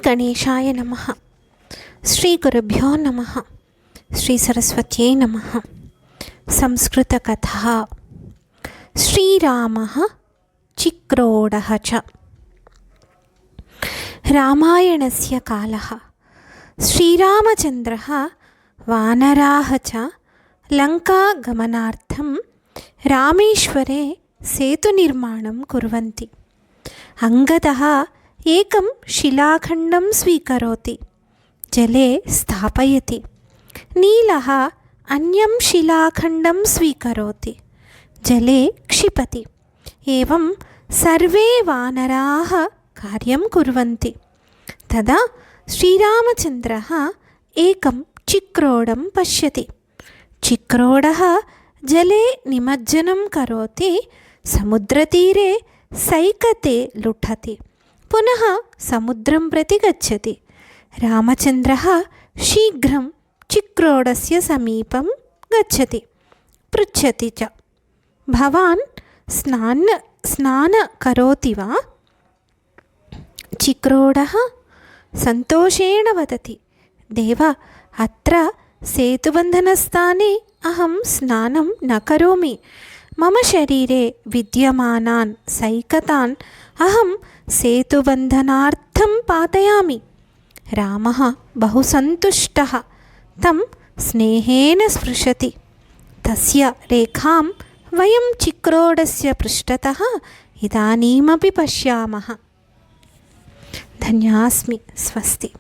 గణేశాయ నమః. శ్రీ గురుభ్యో నమః. శ్రీ సరస్వత్యై నమః. సంస్కృత కథ. శ్రీరామః చిక్రోడః చ. రామాయణస్య కాలః. శ్రీరామచంద్రः వానరాः చ లంకాగమనార్థం రామేశ్వరే సేతునిర్మాణం కుర్వంతి. అంగదः ఏకం శిలాఖండం స్వీకరోతి, జలే స్థాపయతి. నీలः అన్యం శిలాఖండం స్వీకరోతి, జలే క్షిపతి. ఏవం సర్వే వానరాः కార్యం కుర్వంతి. తదా శ్రీరామచంద్రः ఏకం చిక్రోడం పశ్యతి. చిక్రోడः జలే నిమజ్జనం కరోతి, సముద్రతీరే సైకతే లుఠతి, పునః సముద్రం ప్రతి గచ్చతి. రామచంద్రः శీఘ్రం చిక్రోడస్య సమీపం గచ్చతి. పృచ్చతి చ, భవాన్ స్నాన కరోతి వా? చిక్రోడः సంతోషేణ వదతి, దేవ అత్ర సేతుబంధనస్థానే అహం స్నానం న కరోమి. మమ శరీరే విద్యమానాన్ సైకతాన్ అహం సేతుబంధనార్థం పాతయామి. రామः బహు సంతుష్టः తం స్నేహేన స్పృశతి. తస్య రేఖాం వయం చిక్రోడస్య పృష్ఠతః ఇదానీమపి పశ్యామः. ధన్యాస్మి. స్వస్తి.